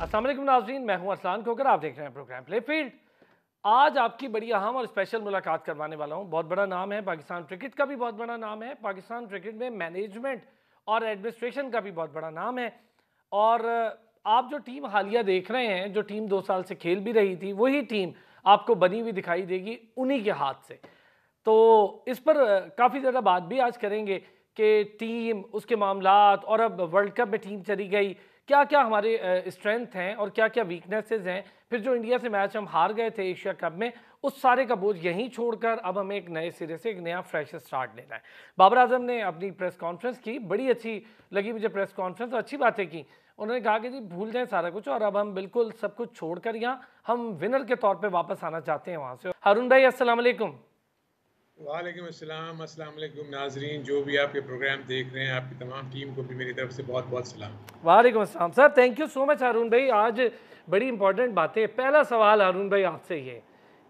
अस्सलाम वालेकुम नाज़रीन, मैं हूं अरसलान खोकर। आप देख रहे हैं प्रोग्राम प्ले फील्ड। आज आपकी बड़ी अहम और स्पेशल मुलाकात करवाने वाला हूं। बहुत बड़ा नाम है, पाकिस्तान क्रिकेट का भी बहुत बड़ा नाम है, पाकिस्तान क्रिकेट में मैनेजमेंट और एडमिनिस्ट्रेशन का भी बहुत बड़ा नाम है। और आप जो टीम हालिया देख रहे हैं, जो टीम 2 साल से खेल भी रही थी, वही टीम आपको बनी हुई दिखाई देगी उन्हीं के हाथ से। तो इस पर काफ़ी ज़्यादा बात भी आज करेंगे कि टीम, उसके मामलात और अब वर्ल्ड कप में टीम चली गई, क्या क्या हमारे स्ट्रेंथ हैं और क्या क्या वीकनेसेस हैं। फिर जो इंडिया से मैच हम हार गए थे एशिया कप में, उस सारे का बोझ यहीं छोड़कर अब हमें एक नए सिरे से एक नया फ्रेश स्टार्ट लेना है। बाबर आजम ने अपनी प्रेस कॉन्फ्रेंस की, बड़ी अच्छी लगी मुझे प्रेस कॉन्फ्रेंस, और अच्छी बातें की। उन्होंने कहा कि जी भूल जाएं सारा कुछ और अब हम बिल्कुल सब कुछ छोड़कर यहाँ हम विनर के तौर पर वापस आना चाहते हैं वहाँ से। हारून भाई, अस्सलाम वालेकुम। वालेकुम अस्सलाम, अस्सलाम वालेकुम नाजरीन, जो भी आपके प्रोग्राम देख रहे हैं, आपकी तमाम टीम को भी मेरी तरफ से बहुत बहुत सलाम। वालेकुम अस्सलाम सर, thank you so much Haroon भाई। आज बड़ी इंपॉर्टेंट बातें। पहला सवाल हारून भाई आपसे ये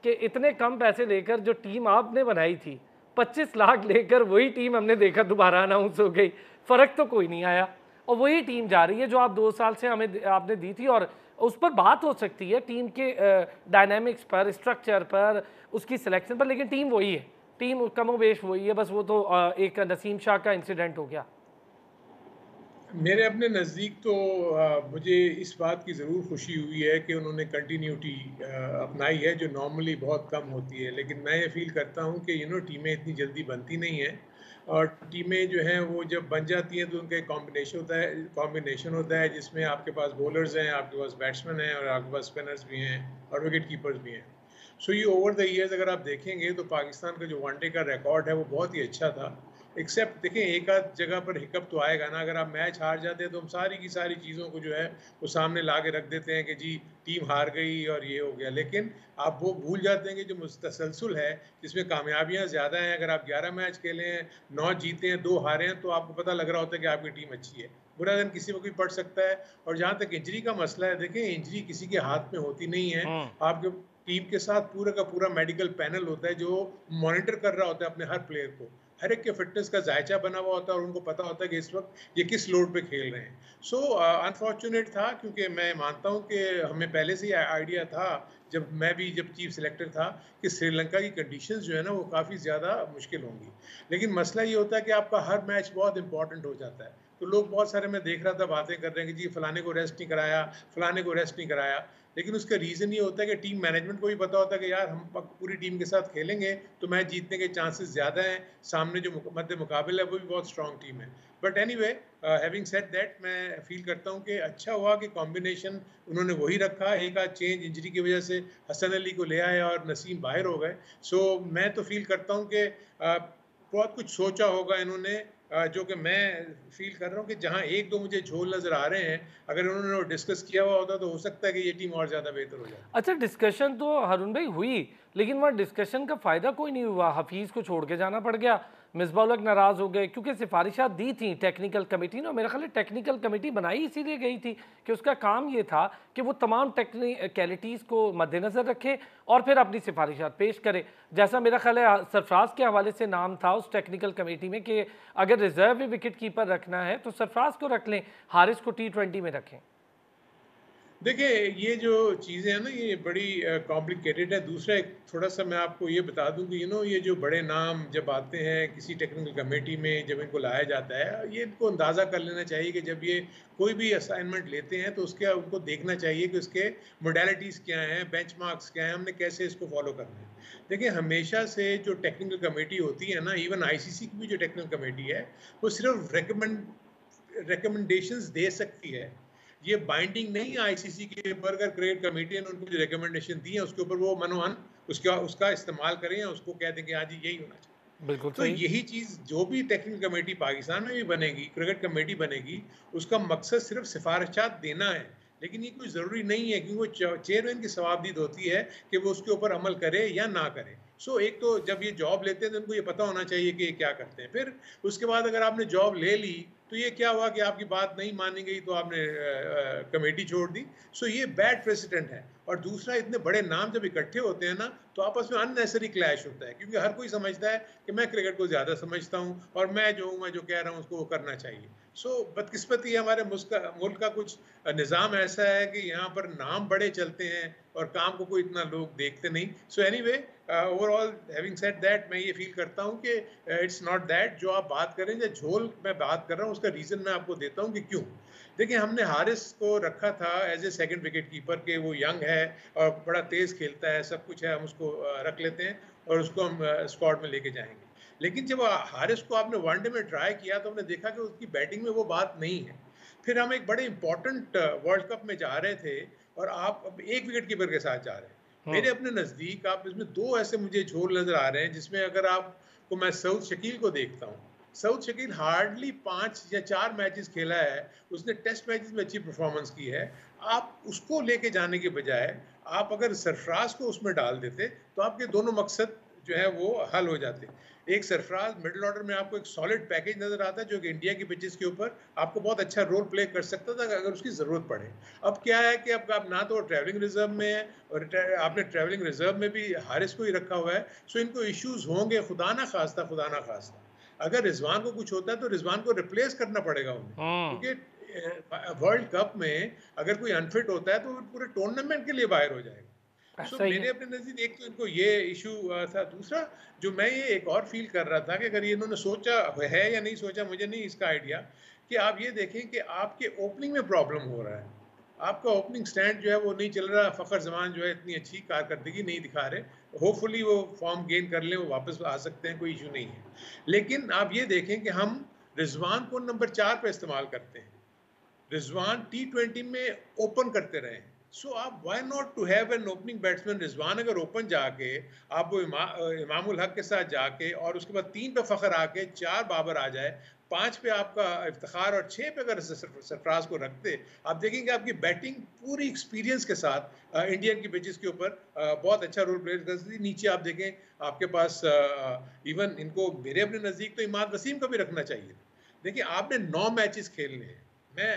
कि इतने कम पैसे लेकर जो टीम आपने बनाई थी, 25 लाख लेकर वही टीम हमने देखा दोबारा अनाउंस हो गई, फ़र्क तो कोई नहीं आया। और वही टीम जा रही है जो आप 2 साल से हमें आपने दी थी। और उस पर बात हो सकती है टीम के डायनामिक्स पर, स्ट्रक्चर पर, उसकी सिलेक्शन पर, लेकिन टीम वही है, टीम कमोबेश वही है। बस वो तो एक नसीम शाह का इंसिडेंट हो गया। मेरे अपने नज़दीक तो मुझे इस बात की ज़रूर खुशी हुई है कि उन्होंने कंटिन्यूटी अपनाई है, जो नॉर्मली बहुत कम होती है। लेकिन मैं ये फ़ील करता हूँ कि टीमें इतनी जल्दी बनती नहीं हैं, और टीमें जो हैं वो जब बन जाती हैं तो उनका एक कॉम्बिनेशन होता है जिसमें आपके पास बॉलर्स हैं, आपके पास बैट्समैन हैं, और आपके पास स्पिनर्स भी हैं, और विकेट कीपर्स भी हैं। सो ये ओवर द ईयर्स अगर आप देखेंगे तो पाकिस्तान का जो वनडे का रिकॉर्ड है वो बहुत ही अच्छा था। एक्सेप्ट देखें, एक आध जगह पर हिकअप तो आएगा ना। अगर आप मैच हार जाते हैं तो हम सारी की सारी चीज़ों को जो है वो सामने ला के रख देते हैं कि जी टीम हार गई और ये हो गया। लेकिन आप वो भूल जाते हैं कि जो तसलसल है, जिसमें कामयाबियाँ ज़्यादा हैं, अगर आप 11 मैच खेले हैं, 9 जीते हैं, 2 हारे हैं, तो आपको पता लग रहा होता है कि आपकी टीम अच्छी है। बुरा दिन किसी को भी पड़ सकता है। और जहाँ तक इंजरी का मसला है, देखें इंजरी किसी के हाथ में होती नहीं है। हम्म। आपके टीम के साथ पूरा का पूरा मेडिकल पैनल होता है जो मॉनिटर कर रहा होता है अपने हर प्लेयर को। हर एक के फिटनेस का जायचा बना हुआ होता है, और उनको पता होता है कि इस वक्त ये किस लोड पे खेल रहे हैं। सो अनफॉर्चुनेट था, क्योंकि मैं मानता हूँ कि हमें पहले से ही आइडिया था, जब चीफ सिलेक्टर था, कि श्रीलंका की कंडीशंस जो है ना वो काफ़ी ज़्यादा मुश्किल होंगी। लेकिन मसला ये होता है कि आपका हर मैच बहुत इंपॉर्टेंट हो जाता है। तो लोग बहुत सारे, मैं देख रहा था, बातें कर रहे हैं कि जी फलाने को रेस्ट नहीं कराया, फलाने को रेस्ट नहीं कराया। लेकिन उसका रीज़न ये होता है कि टीम मैनेजमेंट को भी पता होता है कि यार हम पूरी टीम के साथ खेलेंगे तो मैच जीतने के चांसेस ज़्यादा हैं। सामने जो मध्य मुकाबला है वो भी बहुत स्ट्रॉन्ग टीम है। But anyway, having said that, मैं फील करता हूँ कि अच्छा हुआ कि कॉम्बिनेशन उन्होंने वही रखा। एक आध चेंज इंजरी की वजह से हसन अली को ले आए और नसीम बाहर हो गए। सो मैं तो फील करता हूँ कि बहुत कुछ सोचा होगा इन्होंने, जो कि मैं फील कर रहा हूँ कि जहाँ एक दो मुझे झोल नज़र आ रहे हैं, अगर उन्होंने डिस्कस किया हुआ होता तो हो सकता है कि ये टीम और ज़्यादा बेहतर हो जाती। अच्छा, डिस्कशन तो हारून भाई हुई, लेकिन वहाँ डिस्कशन का फ़ायदा कोई नहीं हुआ। हफीज़ को छोड़ के जाना पड़ गया, मिसबाह उल हक नाराज़ हो गए क्योंकि सिफारिशात दी थी टेक्निकल कमेटी ने। और मेरा ख्याल है टेक्निकल कमेटी बनाई इसीलिए गई थी कि उसका काम ये था कि वो तमाम टेक्निकलिटीज़ को मद्देनज़र रखे और फिर अपनी सिफारिशात पेश करे। जैसा मेरा ख्याल है सरफराज के हवाले से नाम था उस टेक्निकल कमेटी में कि अगर रिजर्व विकेट कीपर रखना है तो सरफराज को रख लें, हारिस को T20 में रखें। देखिए, ये जो चीज़ें हैं ना, ये बड़ी कॉम्प्लिकेटेड है। दूसरा एक थोड़ा-सा मैं आपको ये बता दूँ कि ये जो बड़े नाम जब आते हैं किसी टेक्निकल कमेटी में, जब इनको लाया जाता है, ये इनको अंदाज़ा कर लेना चाहिए कि जब ये कोई भी असाइनमेंट लेते हैं तो उसके उनको देखना चाहिए कि उसके मोडालिटीज़ क्या हैं, बेंचमार्क्स क्या हैं, हमने कैसे इसको फ़ॉलो करना है। देखिए, हमेशा से जो टेक्निकल कमेटी होती है ना, इवन आईसीसी की भी जो टेक्निकल कमेटी है, वो सिर्फ़ रिकमेंडेशंस दे सकती है। ये बाइंडिंग नहीं है आईसीसी के ऊपर। अगर क्रिकेट कमेटी ने उनको जो रिकमेंडेशन दी है उसके ऊपर वो मनोहन उसका उसका इस्तेमाल करें, या उसको कह दें कि हाँ जी यही होना बिल्कुल चाहिए। तो सही। यही चीज़ जो भी टेक्निकल कमेटी पाकिस्तान में भी बनेगी, क्रिकेट कमेटी बनेगी, उसका मकसद सिर्फ सिफारिशात देना है। लेकिन ये कोई ज़रूरी नहीं है, क्योंकि वो चेयरमैन की सवाबदीद होती है कि वो उसके ऊपर अमल करे या ना करे। सो एक तो जब ये जॉब लेते हैं तो उनको ये पता होना चाहिए कि ये क्या करते हैं। फिर उसके बाद अगर आपने जॉब ले ली तो ये क्या हुआ कि आपकी बात नहीं मानी गई तो आपने कमेटी छोड़ दी। सो ये बैड प्रेसिडेंट है। और दूसरा, इतने बड़े नाम जब इकट्ठे होते हैं ना तो आपस में अननेसेसरी क्लैश होता है, क्योंकि हर कोई समझता है कि मैं क्रिकेट को ज़्यादा समझता हूँ और मैं जो कह रहा हूँ उसको वो करना चाहिए। सो बदकिस्मती हमारे मुल्क का कुछ निज़ाम ऐसा है कि यहाँ पर नाम बड़े चलते हैं और काम को कोई इतना लोग देखते नहीं। So anyway, overall having said that, मैं ये फील करता हूँ कि इट्स नॉट दैट जो आप बात करें, जो झोल मैं बात कर रहा हूँ उसका रीज़न मैं आपको देता हूँ कि क्यों। देखिए, हमने हारिस को रखा था as a second wicket keeper के, वो यंग है और बड़ा तेज़ खेलता है, सब कुछ है, हम उसको रख लेते हैं और उसको हम स्क्वाड में लेके जाएंगे। लेकिन जब हारिस को आपने वनडे में ट्राई किया तो हमने देखा कि उसकी बैटिंग में वो बात नहीं है। फिर हम एक बड़े इंपॉर्टेंट वर्ल्ड कप में जा रहे थे और आप अब एक विकेट कीपर के साथ जा रहे हैं। मेरे अपने नज़दीक आप इसमें दो ऐसे मुझे झोल नज़र आ रहे हैं जिसमें अगर आपको, मैं सऊद शकील को देखता हूँ। सऊद शकील हार्डली 5 या 4 मैचेस खेला है, उसने टेस्ट मैचेस में अच्छी परफॉर्मेंस की है। आप उसको लेके जाने के बजाय आप अगर सरफराज को उसमें डाल देते तो आपके दोनों मकसद जो है वो हल हो जाते। एक सरफराज मिडिल ऑर्डर में आपको एक सॉलिड पैकेज नजर आता है जो कि इंडिया की पिचेस के ऊपर आपको बहुत अच्छा रोल प्ले कर सकता था अगर उसकी ज़रूरत पड़े। अब क्या है कि अब आप ना तो ट्रैवलिंग रिजर्व में है और आपने ट्रैवलिंग रिजर्व में भी हारिस को ही रखा हुआ है। सो इनको इश्यूज होंगे, खुदा ना खास्ता अगर रिजवान को कुछ होता है तो रिजवान को रिप्लेस करना पड़ेगा उन्हें, क्योंकि वर्ल्ड कप में अगर कोई अनफिट होता है तो पूरे टूर्नामेंट के लिए बाहर हो जाएगा। सो ऐसा ही मेरे है। अपने नज़दीक एक तो इनको ये इशू था। दूसरा, जो मैं ये एक और फील कर रहा था कि अगर ये इन्होंने सोचा है या नहीं सोचा, मुझे नहीं इसका आइडिया, कि आप ये देखें कि आपके ओपनिंग में प्रॉब्लम हो रहा है। आपका ओपनिंग स्टैंड जो है वो नहीं चल रहा। फ़खर जमान जो है इतनी अच्छी कारकर्दगी नहीं दिखा रहे। होपफुली वो फॉर्म गेन कर लें, वो वापस आ सकते हैं, कोई इशू नहीं है। लेकिन आप ये देखें कि हम रिजवान को नंबर 4 पे इस्तेमाल करते हैं। रिजवान T20 में ओपन करते रहे। सो आप why not to have an opening batsman Rizwan, अगर ओपन जाके आप वो इमामुल हक के साथ जाके और उसके बाद 3 पे फ़खर आके 4 बाबर आ जाए, 5 पे आपका इफ्तिखार और 6 पे अगर सरफराज को रखते, आप देखेंगे आपकी बैटिंग पूरी एक्सपीरियंस के साथ इंडियन की पिचेस के ऊपर बहुत अच्छा रोल प्ले कर सकती। नीचे आप देखें आपके पास इवन इनको, मेरे अपने नज़दीक तो इमाद वसीम को भी रखना चाहिए। देखिए, आपने 9 मैचेस खेलने हैं।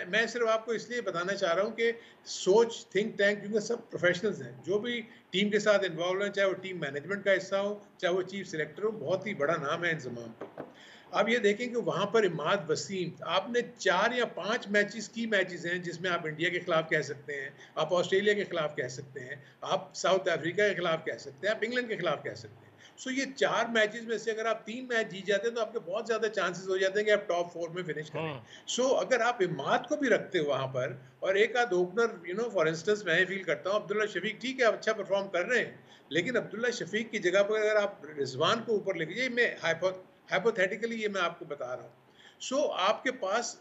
मैं सिर्फ आपको इसलिए बताना चाह रहा हूँ कि सोच, थिंक टैंक, क्योंकि सब प्रोफेशनल्स हैं जो भी टीम के साथ इन्वॉल्व हैं, चाहे वो टीम मैनेजमेंट का हिस्सा हो, चाहे वो चीफ सिलेक्टर हो, बहुत ही बड़ा नाम है इंजमाम का। आप ये देखें कि वहाँ पर इमाद वसीम, आपने 4 या 5 मैचेस की मैचेस हैं जिसमें आप इंडिया के खिलाफ कह सकते हैं, आप ऑस्ट्रेलिया के खिलाफ कह सकते हैं, आप साउथ अफ्रीका के खिलाफ कह सकते हैं, आप इंग्लैंड के खिलाफ कह सकते हैं। सो ये 4 मैचेस में से अगर आप 3 मैच जीत जाते हैं तो आपके बहुत ज़्यादा चांसेस हो जाते हैं कि आप टॉप 4 में फिनिश करें। सो अगर आप इमाद को भी रखते हो वहाँ पर और एक आध ओपनर, फॉर इंस्टेंस मैं फील करता हूँ अब्दुल्ला शफीक, ठीक है, अच्छा परफॉर्म कर रहे हैं, लेकिन अब्दुल्ला शफीक की जगह पर अगर आप रिजवान को ऊपर लेके जाइए, मैं हाइपोथेटिकली ये मैं आपको बता रहा हूँ। सो आपके पास,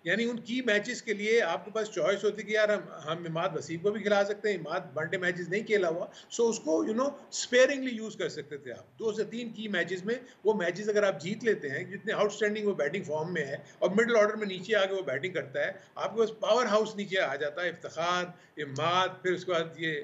यानी उन की मैचेस के लिए आपके पास चॉइस होती कि यार हम इमाद वसीम को भी खिला सकते हैं, इमाद वनडे मैचेस नहीं खेला हुआ, सो उसको स्पेयरिंगली यूज कर सकते थे आप। 2 से 3 की मैचेस में वो मैचेस अगर आप जीत लेते हैं, जितने आउटस्टैंडिंग वो बैटिंग फॉर्म में है और मिडिल ऑर्डर में नीचे आके वो बैटिंग करता है, आपके पास पावर हाउस नीचे आ जाता है, इफ्तिखार, इमाद, फिर उसके बाद ये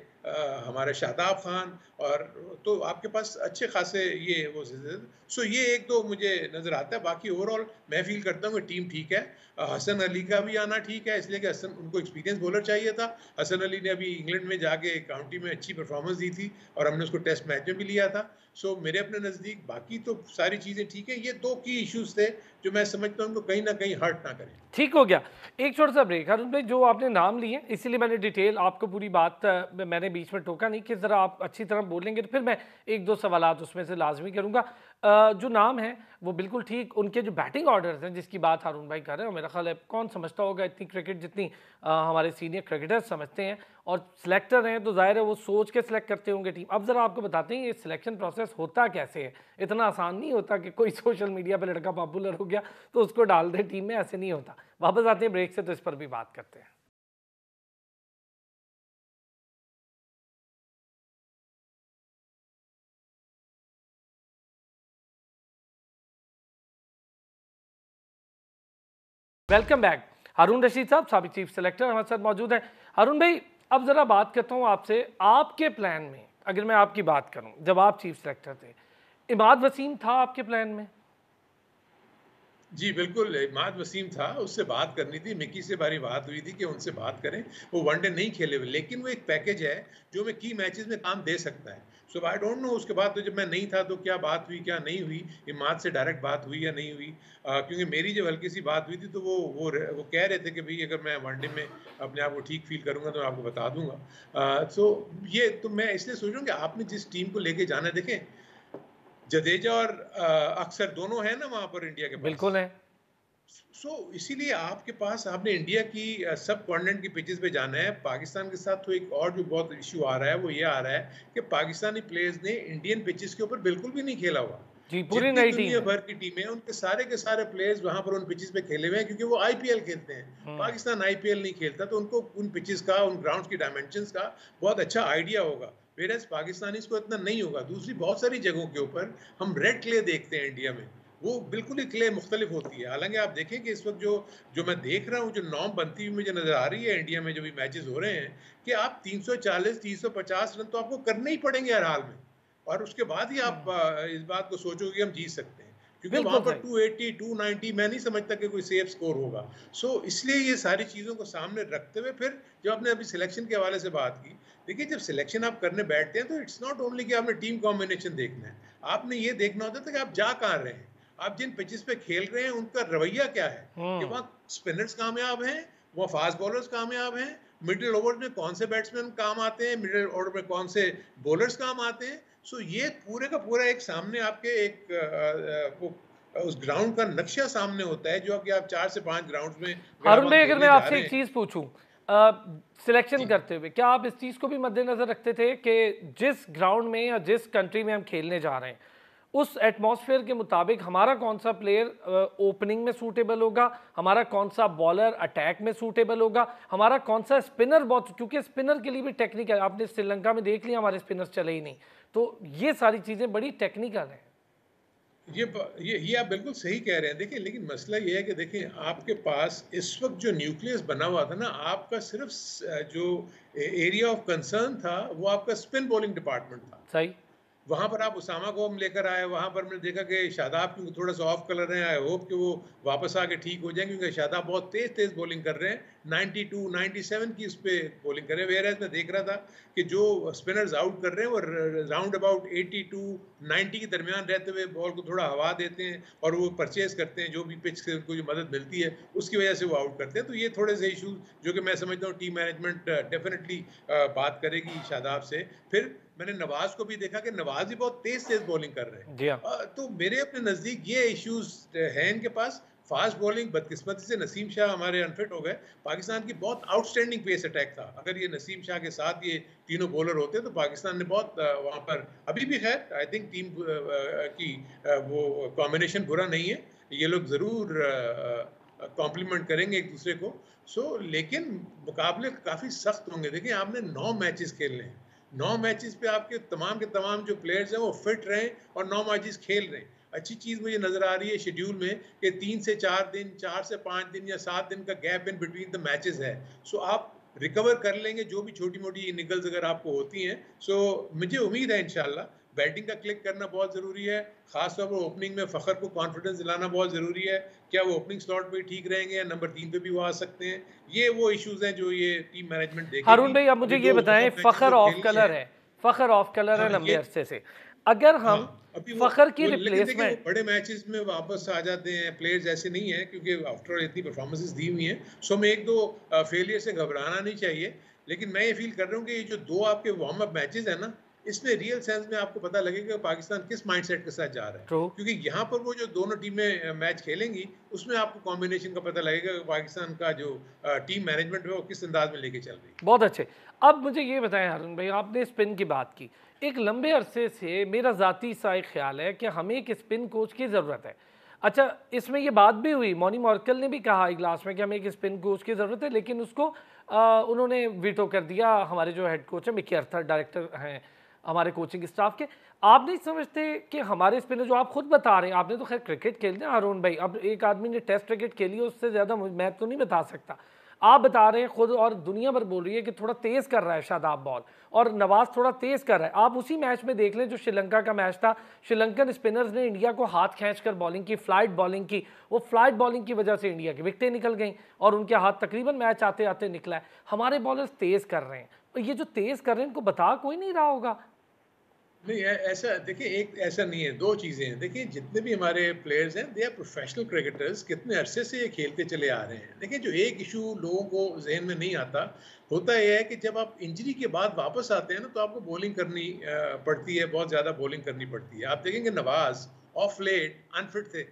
हमारे शादाब खान, और तो आपके पास अच्छे खासे ये वो। सो ये एक तो मुझे नज़र आता है। बाकी ओवरऑल मैं फील करता हूँ कि टीम ठीक है। हसन अली का भी आना ठीक है, इसलिए कि हसन, उनको एक्सपीरियंस बॉलर चाहिए था। हसन अली ने अभी इंग्लैंड में जाके काउंटी में अच्छी परफॉर्मेंस दी थी और हमने उसको टेस्ट मैच में भी लिया था। सो मेरे अपने नज़दीक बाकी तो सारी चीज़ें ठीक है। ये 2 की इश्यूज थे जो मैं समझता हूँ उनको कहीं ना कहीं हर्ट ना करें। ठीक हो गया। एक छोटा सा ब्रेक। अरुण भाई, जो आपने नाम लिए इसीलिए मैंने डिटेल आपको पूरी बात मैंने बीच में टोका नहीं कि ज़रा आप अच्छी तरह बोलेंगे तो फिर मैं एक दो सवालात उसमें से लाजमी करूँगा। जो नाम है वो बिल्कुल ठीक, उनके जो बैटिंग ऑर्डर्स हैं जिसकी बात हारून भाई कर रहे हैं, मेरा ख्याल है कौन समझता होगा इतनी क्रिकेट जितनी हमारे सीनियर क्रिकेटर्स समझते हैं, और सिलेक्टर हैं तो जाहिर है वो सोच के सिलेक्ट करते होंगे टीम। अब ज़रा आपको बताते हैं ये सिलेक्शन प्रोसेस होता कैसे है। इतना आसान नहीं होता कि कोई सोशल मीडिया पर लड़का पॉपुलर हो गया तो उसको डाल दे टीम में, ऐसे नहीं होता। वापस आते हैं ब्रेक से तो इस पर भी बात करते हैं। Welcome back. हारून रशीद साहब, साबिक चीफ सेलेक्टर हमारे साथ मौजूद हैं। हारून भाई, अब ज़रा बात करता हूँ आपसे, आपके प्लान में अगर मैं आपकी बात करूं, जब आप चीफ सेलेक्टर थे, इमाद वसीम था आपके प्लान में? जी, बिल्कुल, इमाद वसीम था, उससे बात करनी थी, मिकी से हमारी बात हुई थी कि उनसे बात करें। वो वनडे नहीं खेले हुए, लेकिन वो एक पैकेज है, जो हमें की मैचेज़ में काम दे सकता है। सो आई डोंट नो उसके बाद तो जब मैं नहीं था, तो क्या बात हुई, क्या नहीं हुई, इमाद से डायरेक्ट बात हुई या नहीं हुई। क्योंकि मेरी जब हल्की-सी बात हुई थी, तो वो कह रहे थे कि भई अगर मैं वनडे में अपने आप को ठीक फ़ील करूँगा, तो मैं आपको बता दूँगा। सो ये तो मैं इसलिए सोच रहा हूँ कि आपने जिस टीम को लेके जाना है, देखें, जडेजा और अक्सर दोनों हैं ना वहाँ पर इंडिया के पास। बिल्कुल है। इसीलिए आपके पास आपने इंडिया की सब कॉन्टिनेंट की पिचेस पे जाना है। पाकिस्तान के साथ तो एक और जो बहुत इश्यू आ रहा है वो ये आ रहा है कि पाकिस्तानी प्लेयर्स ने इंडियन पिचेस के ऊपर बिल्कुल भी नहीं खेला हुआ। जी, पूरी जितनी नई टीम दुनिया है। भर की टीमें हैं उनके सारे के सारे प्लेयर्स वहां पर उन पिचेस पे खेले हुए हैं क्योंकि वो आईपीएल खेलते हैं। हम्म। पाकिस्तान आईपीएल नहीं खेलता तो उनको उन पिचेस का, उन ग्राउंड्स की डायमेंशंस का बहुत अच्छा आइडिया होगा। वेयरएज़ पाकिस्तानीज़ को इतना नहीं होगा। दूसरी बहुत सारी जगहों के ऊपर हम रेड क्ले देखते हैं इंडिया में। वो बिल्कुल ही क्ले मुख्तलिफ होती है। हालाँकि आप देखें कि इस वक़्त जो जो मैं देख रहा हूँ, जो नॉर्म बनती हुई मुझे नज़र आ रही है इंडिया में जो भी मैचेज़ हो रहे हैं, कि आप 340, 350 रन तो आपको करने ही पड़ेंगे हर हाल में। और उसके बाद ही आप इस बात को सोचोगे कि हम जीत सकते हैं। क्योंकि वहाँ बिल्कुल पर सही। 280, 290 मैं नहीं समझता कि कोई सेफ स्कोर होगा। इसलिए ये सारी चीज़ों को सामने रखते हुए फिर जो आपने अभी सिलेक्शन के हवाले से बात की, देखिए जब सिलेक्शन आप करने बैठते हैं तो इट्स नॉट ओनली कि आपने टीम कॉम्बिनेशन देखना है। आपने ये देखना होता है कि आप जा कहाँ रहे हैं। आप जिन पिचेस पे खेल रहे हैं उनका रवैया क्या है? कि हम्म। वहाँ स्पिनर्स कामयाब हैं, वहाँ फास्ट बॉलर्स कामयाब हैं, मिडल ओवर में कौन से बैट्समैन काम आते हैं, मिडल ऑर्डर में कौन से बॉलर्स काम आते हैं। ये पूरे का पूरा एक सामने आपके एक उस ग्राउंड का नक्शा सामने होता है जो कि आप 4 से 5 ग्राउंड्स में अगर आप हारून वहाँ भाई, अगर मैं खेलने जा आपसे रहे एक हैं। चीज पूछूं, सिलेक्शन जी। करते हुए क्या आप इस चीज को भी मद्देनजर रखते थे कि जिस ग्राउंड में या जिस कंट्री में हम खेलने जा रहे हैं, उस एटमॉस्फेयर के मुताबिक हमारा कौन सा प्लेयर ओपनिंग में सूटेबल होगा, हमारा कौन सा बॉलर अटैक में सूटेबल होगा, हमारा कौन सा स्पिनर, बहुत क्योंकि स्पिनर के लिए भी टेक्निकल, आपने श्रीलंका में देख लिया हमारे स्पिनर्स चले ही नहीं। तो ये सारी चीजें बड़ी टेक्निकल हैं। ये आप बिल्कुल सही कह रहे हैं। देखिए, लेकिन मसला ये है कि देखिए आपके पास इस वक़्त जो न्यूक्लियस बना हुआ था ना, आपका सिर्फ़ जो एरिया ऑफ कंसर्न था, वो आपका स्पिन बॉलिंग डिपार्टमेंट था। सही। वहाँ पर आप उसामा को हम लेकर आए, वहाँ पर मैंने देखा कि शादाब क्योंकि थोड़ा-सा ऑफ कलर है, आई होप कि वो वापस आके ठीक हो जाएँ क्योंकि शादाब बहुत तेज़-तेज़ बॉलिंग कर रहे हैं। 92, 97 की उसपे बॉलिंग कर रहे हैं। व्हेयरएज़ मैं देख रहा था कि जो स्पिनर्स आउट कर रहे हैं वो राउंड अबाउट 82, 90 के दरमियान रहते हुए बॉल को थोड़ा हवा देते हैं और वो परचेज़ करते हैं, जो भी पिच से उनको जो मदद मिलती है, उसकी वजह से वो आउट करते हैं। तो ये थोड़े से इश्यूज़ जो कि मैं समझता हूँ टीम मैनेजमेंट डेफ़िनिटली बात करेगी शादाब से। फिर मैंने नवाज़ को भी देखा कि नवाज़ भी बहुत तेज़-तेज़ बॉलिंग कर रहे हैं। जी हाँ। तो मेरे अपने नज़दीक ये इश्यूज़ हैं इनके पास। फ़ास्ट बॉलिंग बदकिस्मती से नसीम शाह हमारे अनफिट हो गए। पाकिस्तान की बहुत आउटस्टैंडिंग पेस अटैक था। अगर ये नसीम शाह के साथ ये तीनों बॉलर होते तो पाकिस्तान ने बहुत वहाँ पर अभी भी ख़ैर आई थिंक टीम की वो कॉम्बिनेशन बुरा नहीं है। ये लोग ज़रूर कॉम्प्लीमेंट करेंगे एक-दूसरे को। लेकिन मुकाबले काफ़ी सख्त होंगे। देखिए आपने 9 मैचेज़ खेलने हैं। 9 मैचेस पे आपके के तमाम जो प्लेयर्स हैं वो फिट रहें और 9 मैचेस खेल रहे हैं। अच्छी चीज़ मुझे नज़र आ रही है शेड्यूल में कि 3 से 4 दिन, 4 से 5 दिन या 7 दिन का gap in between the matches है। आप रिकवर कर लेंगे जो भी छोटी-मोटी निगल्स अगर आपको होती हैं। मुझे उम्मीद है इंशाल्लाह बैटिंग का क्लिक करना बहुत ज़रूरी है। ख़ास तौर पर ओपनिंग में फ़खर को कॉन्फिडेंस दिलाना बहुत ज़रूरी है। क्या वो ओपनिंग स्लॉट पे ठीक रहेंगे या नंबर 3 पे भी वो आ सकते हैं? ये वो इश्यूज़ हैं जो ये टीम मैनेजमेंट हारून देखेगी। भाई, आप मुझे अभी ये 2 बताएं, बहुत मैचेस फ़खर जो ऑफ खेलने कलर हैं। है, फ़खर ऑफ कलर है हाँ, लंबे ये अरसे से। अगर हाँ, हम अभी फ़खर की वो लेकिन देखिए वो रिप्लेसमेंट, बड़े मैचेस में वापस आ जाते हैं, प्लेयर्स ऐसे नहीं हैं क्योंकि आफ्टर ऑल इतनी परफॉर्मेंसेस दी हुई हैं। हमें 1-2 फेलियर से घबराना नहीं चाहिए। लेकिन मैं ये फ़ील कर रहा हूँ कि ये जो 2 आपके वार्म अप मैचेस हैं ना, इसमें रियल सेंस में आपको पता लगेगा कि पाकिस्तान किस माइंडसेट के साथ जा रहा है। ट्रू। क्योंकि यहाँ पर वो जो दोनों टीमें मैच खेलेंगी, उसमें आपको कॉम्बिनेशन का पता लगेगा कि पाकिस्तान का जो टीम मैनेजमेंट है वो किस अंदाज में लेके चल रही है। बहुत अच्छे। अब मुझे ये बताएं हारून भाई, आपने स्पिन की बात की, एक लंबे अरसे से मेरा ज़ाती सा एक ख्याल है कि हमें एक स्पिन कोच की ज़रूरत है। अच्छा, इसमें ये बात भी हुई, मॉनी मॉर्कल ने भी कहा इजलास में कि हमें एक स्पिन कोच की ज़रूरत है, लेकिन उसको उन्होंने वीटो कर दिया। हमारे जो हेड कोच हैं मिकी अर्थर, डायरेक्टर हैं हमारे कोचिंग स्टाफ के। आप नहीं समझते कि हमारे स्पिनर, जो आप खुद बता रहे हैं, आपने तो खैर क्रिकेट खेलते हैं हारून भाई, अब एक आदमी ने टेस्ट क्रिकेट खेली है, उससे ज़्यादा मैं तो नहीं बता सकता। आप बता रहे हैं खुद और दुनिया भर बोल रही है कि थोड़ा तेज़ कर रहा है शादाब बॉल, और नवाज थोड़ा तेज़ कर रहा है। आप उसी मैच में देख लें जो श्रीलंका का मैच था, श्रीलंकन स्पिनर्स ने इंडिया को हाथ खींचकर बॉलिंग की, फ्लाइट बॉलिंग की। वो फ्लाइट बॉलिंग की वजह से इंडिया की विकेटें निकल गई और उनके हाथ तकरीबन मैच आते आते निकला है। हमारे बॉलर्स तेज़ कर रहे हैं, और ये जो तेज़ कर रहे हैं इनको बता कोई नहीं रहा होगा। नहीं ऐसा देखिए, एक ऐसा नहीं है, दो चीज़ें हैं। देखिए जितने भी हमारे प्लेयर्स हैं दे आर प्रोफेशनल क्रिकेटर्स, कितने अरसे से ये खेलते चले आ रहे हैं। देखिए जो एक इशू लोगों को जहन में नहीं आता, होता यह है कि जब आप इंजरी के बाद वापस आते हैं ना, तो आपको बॉलिंग करनी पड़ती है, बहुत ज़्यादा बॉलिंग करनी पड़ती है। आप देखेंगे नवाज ऑफ लेट अनफिट थे,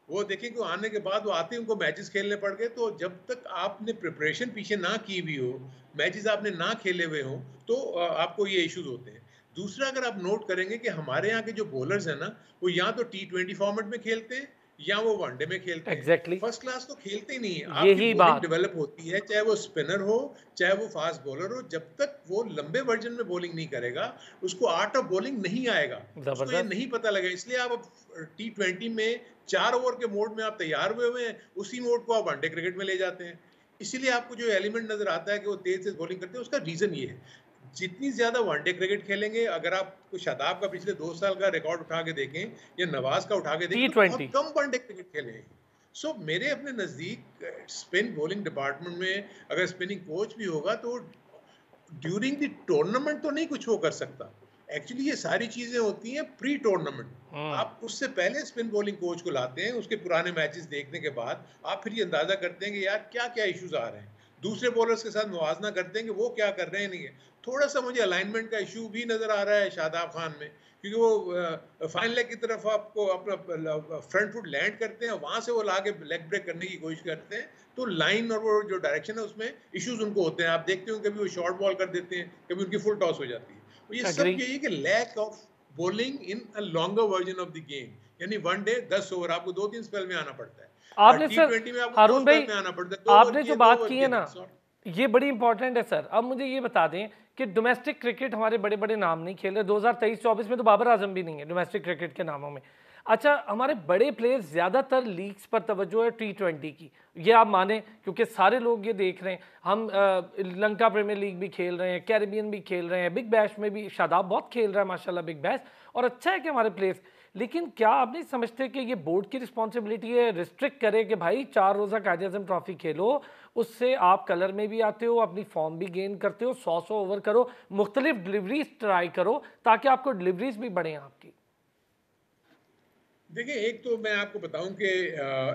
वो देखें कि आने के बाद वो आते हैं उनको मैचेस खेलने पड़ गए। तो जब तक आपने प्रिपरेशन पीछे ना की हुई हो, मैचेस आपने ना खेले हुए हों, तो आपको ये इश्यूज होते हैं। दूसरा, अगर आप नोट करेंगे कि हमारे यहाँ के जो बॉलर्स हैं ना, वो या तो T20 फॉर्मेट में खेलते हैं या वो वनडे में खेलते हैं। Exactly exactly. फर्स्ट क्लास तो खेलते ही नहीं है। आपकी यही बॉलिंग बात। डेवलप होती है, चाहे वो स्पिनर हो चाहे वो फास्ट बॉलर हो, जब तक वो लंबे वर्जन में बॉलिंग नहीं करेगा उसको आर्ट ऑफ बॉलिंग नहीं आएगा, उसको ये जबरदस्त। नहीं पता लगेगा। इसलिए आप T20 में 4 ओवर के मोड में आप तैयार हुए हैं, उसी मोड को आप वनडे क्रिकेट में ले जाते हैं। इसीलिए आपको जो एलिमेंट नजर आता है कि वो तेज तेज बॉलिंग करते हैं, उसका रीजन ये है। जितनी ज्यादा वनडे क्रिकेट खेलेंगे, अगर आप शादाब का पिछले 2 साल का रिकॉर्ड उठा के देखें या नवाज का उठा के देखें, तो बहुत T20 कम वनडे क्रिकेट खेले हैं। सो मेरे अपने नजदीक स्पिन बॉलिंग डिपार्टमेंट में अगर स्पिनिंग कोच भी होगा तो ड्यूरिंग द टूर्नामेंट तो नहीं कुछ वो कर सकता। एक्चुअली ये सारी चीजें होती हैं प्री टूर्नामेंट। आप उससे पहले स्पिन बॉलिंग कोच को लाते हैं, उसके पुराने मैचेस देखने के बाद आप फिर ये अंदाजा करते हैं कि यार क्या क्या इश्यूज आ रहे हैं, दूसरे बॉलर्स के साथ मुवाजना करते हैं कि वो क्या कर रहे हैं। नहीं है, थोड़ा सा मुझे अलाइनमेंट का इशू भी नजर आ रहा है शादाब खान में, क्योंकि वो फाइन लेग की तरफ आपको अपना फ्रंट फुट लैंड करते हैं, वहां से वो लाके लेग ब्रेक करने की कोशिश करते हैं, तो लाइन और वो जो डायरेक्शन है उसमें इश्यूज उनको होते हैं। आप देखते हो कभी वो शॉर्ट बॉल कर देते हैं, कभी उनकी फुल टॉस हो जाती है। तो ये सब एग्री। यही कि lack of bowling in a longer version of the game, यानी वनडे 10 ओवर आपको 2-3 स्पेल में आना पड़ता है, आपने सर, T20 में आपको 2 हारून स्पेल भाई, में आना पड़ता है, 2 ओवर आपने जो किए 2 बात ओवर की किए, है ना, दैट्स ऑल। ये बड़ी इंपॉर्टेंट है सर। अब मुझे ये बता दें कि डोमेस्टिक क्रिकेट हमारे बड़े बड़े नाम नहीं खेल रहे। 2023-24 में तो बाबर आजम भी नहीं है डोमेस्टिक क्रिकेट के नामों में। अच्छा, हमारे बड़े प्लेयर्स ज़्यादातर लीग्स पर तवज्जो है T20 की, ये आप माने, क्योंकि सारे लोग ये देख रहे हैं। हम लंका प्रीमियर लीग भी खेल रहे हैं, कैरिबियन भी खेल रहे हैं, बिग बैश में भी शादाब बहुत खेल रहा है माशाल्लाह बिग बैश, और अच्छा है कि हमारे प्लेयर्स। लेकिन क्या आप नहीं समझते कि ये बोर्ड की रिस्पॉन्सिबिलिटी है रिस्ट्रिक्ट करे कि भाई 4 रोज़ा कायदे आज़म ट्रॉफी खेलो, उससे आप कलर में भी आते हो, अपनी फॉर्म भी गेन करते हो, 100 ओवर करो, मुख्तलिफ डिलीवरीज ट्राई करो ताकि आपको डिलीवरीज भी बढ़ें आपकी। देखिए, एक तो मैं आपको बताऊं कि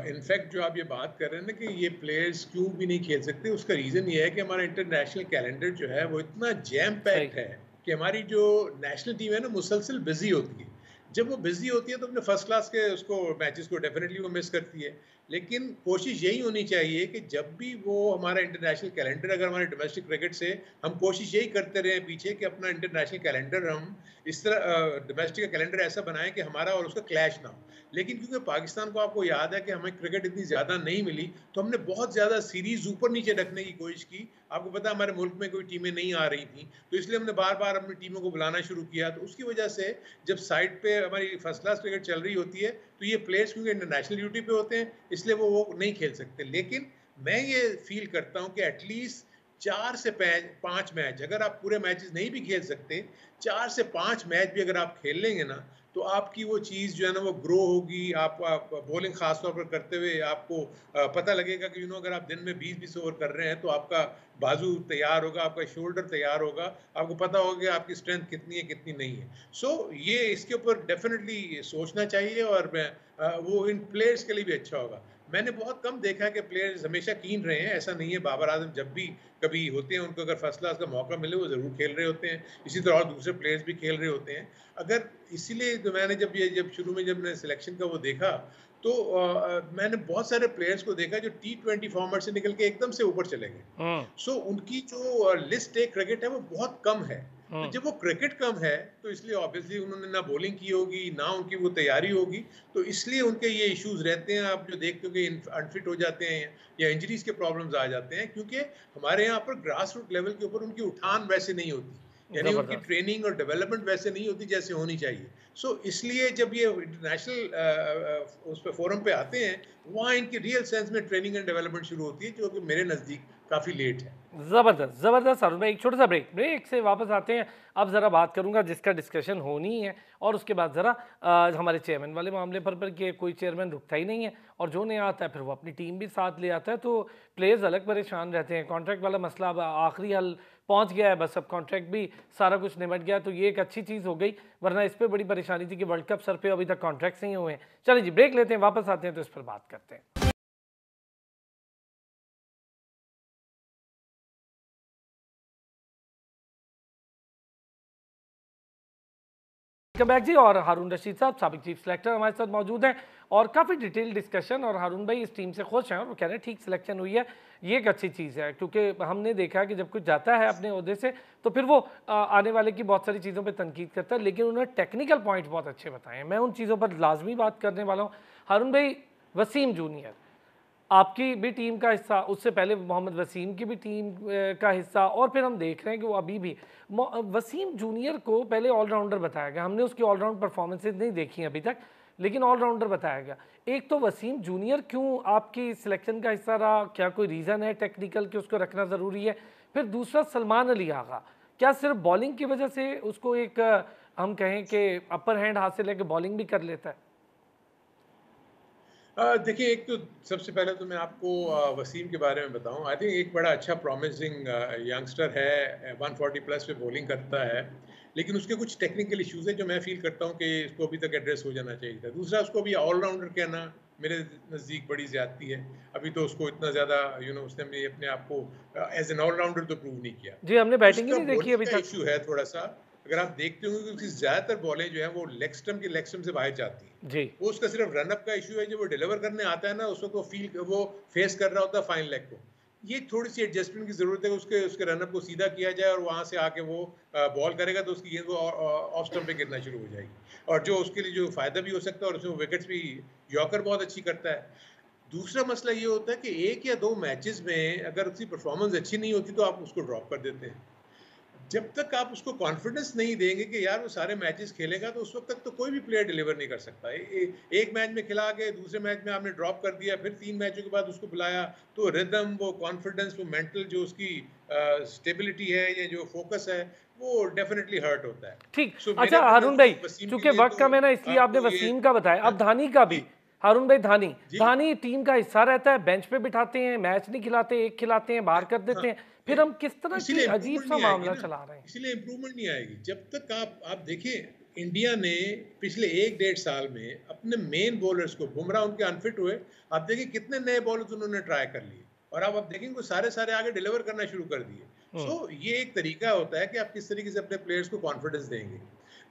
इनफैक्ट जो आप ये बात कर रहे हैं ना कि ये प्लेयर्स क्यों भी नहीं खेल सकते, उसका रीज़न ये है कि हमारा इंटरनेशनल कैलेंडर जो है वो इतना जैम सही। पैक्ड है कि हमारी जो नेशनल टीम है ना मुसलसल बिजी होती है। जब वो बिजी होती है तो अपने फर्स्ट क्लास के उसको मैचेस को डेफिनेटली वो मिस करती है। लेकिन कोशिश यही होनी चाहिए कि जब भी वो हमारा इंटरनेशनल कैलेंडर, अगर हमारे डोमेस्टिक क्रिकेट से हम कोशिश यही करते रहे पीछे कि अपना इंटरनेशनल कैलेंडर हम इस तरह डोमेस्टिक का कैलेंडर ऐसा बनाएं कि हमारा और उसका क्लैश ना हो। लेकिन क्योंकि पाकिस्तान को आपको याद है कि हमें क्रिकेट इतनी ज़्यादा नहीं मिली, तो हमने बहुत ज़्यादा सीरीज ऊपर नीचे रखने की कोशिश की। आपको पता है हमारे मुल्क में कोई टीमें नहीं आ रही थी, तो इसलिए हमने बार बार अपनी टीमों को बुलाना शुरू किया। तो उसकी वजह से जब साइड पे हमारी फर्स्ट क्लास क्रिकेट चल रही होती है तो ये प्लेयर्स क्योंकि इंटरनेशनल ड्यूटी पे होते हैं, इसलिए वो नहीं खेल सकते। लेकिन मैं ये फील करता हूँ कि एटलीस्ट 4 से 5 मैच, अगर आप पूरे मैचेस नहीं भी खेल सकते, 4 से 5 मैच भी अगर आप खेल लेंगे ना, तो आपकी वो चीज़ जो है ना वो ग्रो होगी। आप बॉलिंग खास तौर पर करते हुए आपको पता लगेगा कि अगर आप दिन में 20-20 ओवर कर रहे हैं तो आपका बाजू तैयार होगा, आपका शोल्डर तैयार होगा, आपको पता होगा कि आपकी स्ट्रेंथ कितनी है कितनी नहीं है। सो ये इसके ऊपर डेफिनेटली सोचना चाहिए, और वो इन प्लेयर्स के लिए भी अच्छा होगा। मैंने बहुत कम देखा है कि प्लेयर्स हमेशा कीन रहे हैं, ऐसा नहीं है। बाबर आजम जब भी कभी होते हैं, उनको अगर फर्स्ट क्लास का मौका मिले वो ज़रूर खेल रहे होते हैं, इसी तरह और दूसरे प्लेयर्स भी खेल रहे होते हैं। अगर इसीलिए तो मैंने जब शुरू में जब मैंने सिलेक्शन का वो देखा, तो मैंने बहुत सारे प्लेयर्स को देखा जो T20 फॉर्मेट से निकल के एकदम से ऊपर चले गए। सो उनकी जो लिस्ट है क्रिकेट है वो बहुत कम है। तो जब वो क्रिकेट कम है तो इसलिए ऑब्वियसली उन्होंने ना बॉलिंग की होगी, ना उनकी वो तैयारी होगी, तो इसलिए उनके ये इश्यूज रहते हैं। आप जो देखते हो कि अनफिट हो जाते हैं या इंजरीज के प्रॉब्लम्स आ जाते हैं, क्योंकि हमारे यहाँ पर ग्रास रूट लेवल के ऊपर उनकी उठान वैसे नहीं होती। यानी उनकी जबरदस्त। ट्रेनिंग और डेवलपमेंट वैसे नहीं होती जैसे होनी चाहिए। सो इसलिए जब ये इंटरनेशनल उस पे फोरम पे आते हैं, वहाँ इनकी रियल सेंस में ट्रेनिंग एंड डेवलपमेंट शुरू होती है, जो कि मेरे नज़दीक काफ़ी लेट है। ज़बरदस्त, ज़बरदस्त अरुण भाई। एक छोटा सा ब्रेक, ब्रेक से वापस आते हैं। अब ज़रा बात करूँगा जिसका डिस्कशन होनी है, और उसके बाद ज़रा हमारे चेयरमैन वाले मामले पर कि कोई चेयरमैन रुकता ही नहीं है, और जो नया आता है फिर वो अपनी टीम भी साथ ले आता है, तो प्लेयर्स अलग परेशान रहते हैं। कॉन्ट्रैक्ट वाला मसला अब आखिरी हल पहुँच गया है, बस अब कॉन्ट्रैक्ट भी सारा कुछ निमट गया, तो ये एक अच्छी चीज़ हो गई, वरना इस पर बड़ी परेशानी थी कि वर्ल्ड कप सर पे अभी तक कॉन्ट्रैक्ट्स नहीं हुए हैं। चलिए जी, ब्रेक लेते हैं, वापस आते हैं तो इस पर बात करते हैं। वेलकम बैक जी। और हारून रशीद साहब, साबिक चीफ सिलेक्टर, हमारे साथ मौजूद हैं, और काफ़ी डिटेल डिस्कशन। और हारून भाई इस टीम से खुश हैं और वो कह रहे हैं ठीक सिलेक्शन हुई है, ये एक अच्छी चीज़ है, क्योंकि हमने देखा है कि जब कुछ जाता है अपने ओहदे से तो फिर वो आने वाले की बहुत सारी चीज़ों पे तनकीद करता है, लेकिन उन्होंने टेक्निकल पॉइंट्स बहुत अच्छे बताए हैं। मैं उन चीज़ों पर लाजमी बात करने वाला हूँ। हारून भाई, वसीम जूनियर आपकी भी टीम का हिस्सा, उससे पहले मोहम्मद वसीम की भी टीम का हिस्सा, और फिर हम देख रहे हैं कि वो अभी भी वसीम जूनियर को पहले ऑलराउंडर बताया गया। हमने उसकी ऑलराउंड परफॉर्मेंसेज नहीं देखी अभी तक, लेकिन ऑलराउंडर बताया गया। एक तो वसीम जूनियर क्यों आपकी सिलेक्शन का हिस्सा रहा, क्या कोई रीज़न है टेक्निकल कि उसको रखना ज़रूरी है? फिर दूसरा सलमान अली आगा, क्या सिर्फ बॉलिंग की वजह से उसको एक हम कहें कि अपर हैंड हासिल है कि बॉलिंग भी कर लेता है? देखिए, एक तो सबसे पहले तो मैं आपको वसीम के बारे में बताऊं। आई थिंक एक बड़ा अच्छा प्रॉमिसिंग यंगस्टर है, 140 प्लस पे बॉलिंग करता है, लेकिन उसके कुछ टेक्निकल इश्यूज हैं जो मैं फील करता हूं कि इसको अभी तक एड्रेस हो जाना चाहिए था। दूसरा, उसको भी ऑलराउंडर कहना मेरे नज़दीक बड़ी ज़्यादती है। अभी तो उसको इतना ज़्यादा उसने अपने आप को एज एन ऑलराउंडर तो प्रूव नहीं किया। जी, हमने बैटिंग ही उसका नहीं देखी बॉलिंग अभी का तक। इशू है थोड़ा सा। अगर आप देखते होंगे कि उसकी ज़्यादातर बॉलें जो है वो लेग स्टम्प से बाहर जाती हैं। जी। वो उसका सिर्फ रनअप का इशू है, जब वो डिलीवर करने आता है ना, उस वक्त वो फेस कर रहा होता है फाइन लेग को। ये थोड़ी सी एडजस्टमेंट की जरूरत है, उसके उसके रनअप को सीधा किया जाए और वहां से आके वो बॉल करेगा तो उसकी गेंद वो ऑफ स्टंप पे गिरना शुरू हो जाएगी, और जो उसके लिए जो फायदा भी हो सकता है, और उसमें विकेट्स भी यॉर्कर बहुत अच्छी करता है। दूसरा मसला ये होता है कि एक या दो मैचेस में अगर उसकी परफॉर्मेंस अच्छी नहीं होती तो आप उसको ड्रॉप कर देते हैं। जब तक आप उसको कॉन्फिडेंस नहीं देंगे कि यार वो सारे मैचेस खेलेगा, तो उस वक्त तक तो कोई भी प्लेयर डिलीवर नहीं कर सकता। एक मैच में खिला के दूसरे मैच में आपने ड्रॉप कर दिया, फिर 3 मैचों के बाद उसको बुलाया, तो रिदम, वो कॉन्फिडेंस, वो मेंटल जो उसकी स्टेबिलिटी है या जो फोकस है, वो डेफिनेटली हर्ट होता है। ठीक। सो अच्छा मेरे हारून भाई, नज़दीक वसीम के चूंकि लिए वक्त तो कम है ना, इसलिए आपने आपको ये वसीम का बताया, हाँ, अब धानी का भी। जी, हारून भाई, धानी जी, धानी टीम का हिस्सा रहता है, बेंच पे बिठाते हैं, मैच नहीं खिलाते, एक खिलाते हैं बाहर कर हाँ, देते हैं, फिर हम किस तरह की इसीलिए अजीब इम्प्रूवमेंट सा नहीं आएगी मामला ना, चला रहे हैं? इसीलिए इम्प्रूवमेंट नहीं आएगी जब तक आप देखिए, इंडिया ने पिछले 1 डेढ़ साल में अपने मेन बॉलर्स को, बुमराह उनके अनफिट हुए, आप देखिए कितने नए बॉलर्स उन्होंने ट्राई कर लिए, और अब आप देखेंगे वो सारे सारे आगे डिलीवर करना शुरू कर दिए। सो ये एक तरीका होता है कि आप किस तरीके से अपने प्लेयर्स को कॉन्फिडेंस देंगे।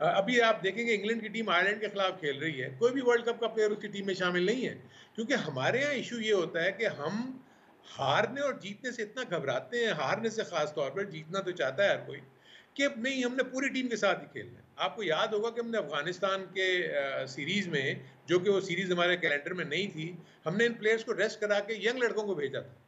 अभी आप देखेंगे इंग्लैंड की टीम आयरलैंड के खिलाफ खेल रही है, कोई भी वर्ल्ड कप का प्लेयर उसकी टीम में शामिल नहीं है, क्योंकि हमारे यहाँ इशू ये होता है कि हम हारने और जीतने से इतना घबराते हैं, हारने से खास तौर पर, जीतना तो चाहता है हर कोई, कि अब नहीं, हमने पूरी टीम के साथ ही खेलना है। आपको याद होगा कि हमने अफगानिस्तान के सीरीज में, जो कि वो सीरीज हमारे कैलेंडर में नहीं थी, हमने इन प्लेयर्स को रेस्ट करा के यंग लड़कों को भेजा था।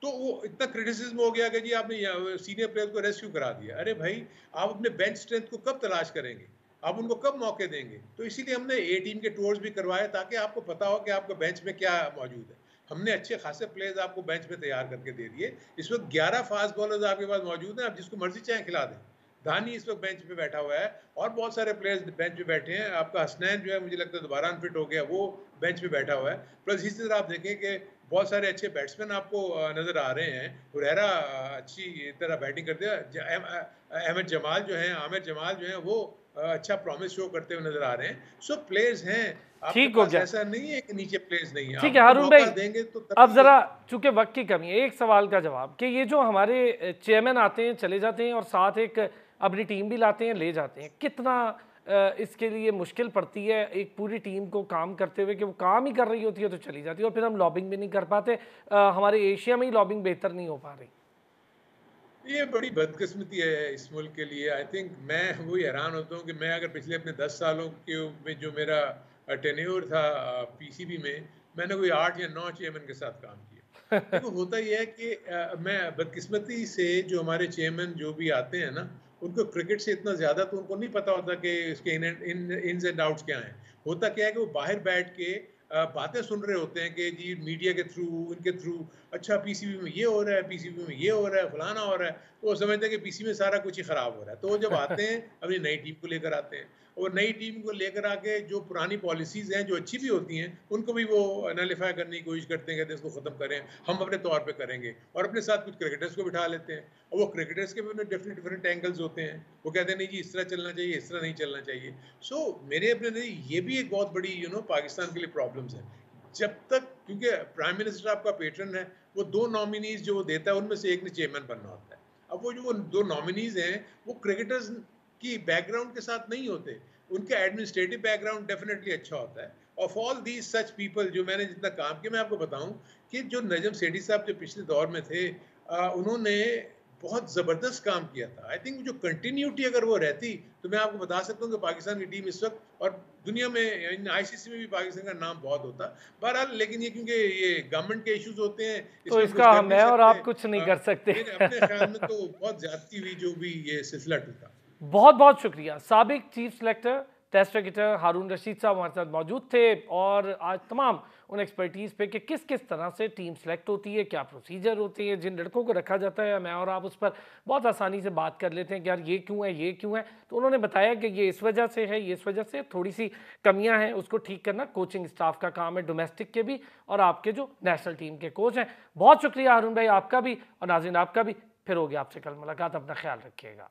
तो वो इतना क्रिटिसिज्म हो गया कि जी आपने सीनियर प्लेयर को रेस्ट क्यों करा दिया। अरे भाई, आप अपने बेंच स्ट्रेंथ को कब तलाश करेंगे, आप उनको कब मौके देंगे? तो इसीलिए हमने ए टीम के टूर्स भी करवाए, ताकि आपको पता हो कि आपका बेंच में क्या मौजूद है। हमने अच्छे खासे प्लेयर्स आपको बेंच में तैयार करके दे दिए। इस वक्त 11 फास्ट बॉलर्स आपके पास मौजूद हैं, आप जिसको मर्जी चाहे खिला दें। धानी इस वक्त बेंच पे बैठा हुआ है, और बहुत सारे प्लेयर्स बेंच पे बैठे हैं। आपका हसनैन जो है, मुझे लगता है दोबारा अनफिट हो गया, वो बेंच पे बैठा हुआ है। प्लस इसी तरह आप देखें कि बहुत सारे अच्छे बैट्समैन आपको नजर आ रहे हैं। हुरैरा अच्छी तरह बैटिंग करते हैं, अहमद जमाल जो है, आमिर जमाल जो है, वो अच्छा प्रॉमिस शो करते हुए नजर आ रहे हैं। सो प्लेयर्स हैं आपके ठीक हो पास, गया। ऐसा नहीं है कि नीचे प्लेयर्स नहीं है, ठीक आप है उनको हारून मौका भाई, देंगे तो अब तभी ये। ज़रा चूंकि वक्त की कमी है, एक सवाल का जवाब कि ये जो हमारे चेयरमैन आते हैं चले जाते हैं और साथ एक अपनी टीम भी लाते हैं ले जाते हैं, कितना इसके लिए मुश्किल पड़ती है एक पूरी टीम को काम करते हुए, कि वो काम ही कर रही होती है तो चली जाती है, और फिर हम लॉबिंग भी नहीं कर पाते। हमारे एशिया में ही लॉबिंग बेहतर नहीं हो पा रही। ये बड़ी बदकिस्मती है इस मुल्क के लिए। आई थिंक मैं वही हैरान होता हूँ कि मैं अगर पिछले अपने 10 सालों के में जो मेरा टेन्योर था पीसीबी में, मैंने कोई 8 या 9 चेयरमैन के साथ काम किया। देखो, होता ये है कि मैं बदकिस्मती से जो हमारे चेयरमैन जो भी आते हैं ना, उनको क्रिकेट से इतना ज़्यादा तो उनको नहीं पता होता कि इसके इन्स एंड आउट्स क्या हैं। होता क्या है कि वो बाहर बैठ के बातें सुन रहे होते हैं कि जी मीडिया के थ्रू, इनके थ्रू, अच्छा पीसीबी में ये हो रहा है, पीसीबी में ये हो रहा है, फलाना हो रहा है, तो वो समझते हैं कि पीसी में सारा कुछ ही खराब हो रहा है। तो वो जब आते हैं, अपनी नई टीम को लेकर आते हैं, और नई टीम को लेकर आके जो पुरानी पॉलिसीज़ हैं, जो अच्छी भी होती हैं, उनको भी वो नलिफाई करने की कोशिश करते हैं, कहते हैं इसको ख़त्म करें, हम अपने तौर पे करेंगे, और अपने साथ कुछ क्रिकेटर्स को बिठा लेते हैं। और वो क्रिकेटर्स के भी डिफरेंट डिफरेंट एंगल्स होते हैं। वो कहते हैं नहीं जी इस तरह चलना चाहिए, इस तरह नहीं चलना चाहिए। सो मेरे अपने नज़रिए ये भी एक बहुत बड़ी पाकिस्तान के लिए प्रॉब्लम्स है। जब तक, क्योंकि प्राइम मिनिस्टर आपका पेट्रन है, वो 2 नॉमिनीज़ जो वो देता है उनमें से एक ने चेयरमैन बनना होता है। अब वो जो वो 2 नॉमिनीज़ हैं, वो क्रिकेटर्स की बैकग्राउंड के साथ नहीं होते। उनका एडमिनिस्ट्रेटिव बैकग्राउंड डेफिनिटली अच्छा होता है। Of all these such people, जो मैंने जितना काम किया, मैं आपको बताऊं कि जो नजम सेठी साहब जो पिछले दौर में थे, उन्होंने बहुत ज़बरदस्त काम किया था। आई थिंक जो कंटिन्यूटी अगर वो रहती, तो मैं आपको बता सकता हूँ कि पाकिस्तान की टीम इस वक्त, और दुनिया में आईसीसी में भी पाकिस्तान का नाम बहुत होता। बहरहाल लेकिन ये क्योंकि ये गवर्नमेंट के इश्यूज होते हैं, तो इसमें हम कुछ इसका कर नहीं मैं और सकते। आप कुछ नहीं कर सकते। मेरे अपने ख्याल में तो बहुत ज्यादती हुई जो भी ये सिलसिला टूटा। बहुत बहुत शुक्रिया। साबिक चीफ सेलेक्टर टेस्ट क्रिकेटर हारून रशीद साहब हमारे साथ मौजूद थे, और आज तमाम उन एक्सपर्टीज़ पे कि किस किस तरह से टीम सेलेक्ट होती है, क्या प्रोसीजर होती है, जिन लड़कों को रखा जाता है, मैं और आप उस पर बहुत आसानी से बात कर लेते हैं कि यार ये क्यों है, ये क्यों है। तो उन्होंने बताया कि ये इस वजह से है, ये इस वजह से, थोड़ी सी कमियां हैं, उसको ठीक करना कोचिंग स्टाफ का काम है, डोमेस्टिक के भी और आपके जो नेशनल टीम के कोच हैं। बहुत शुक्रिया हारून भाई आपका भी, और नाज़रीन आपका भी। फिर होगी आपसे कल मुलाकात, अपना ख्याल रखिएगा।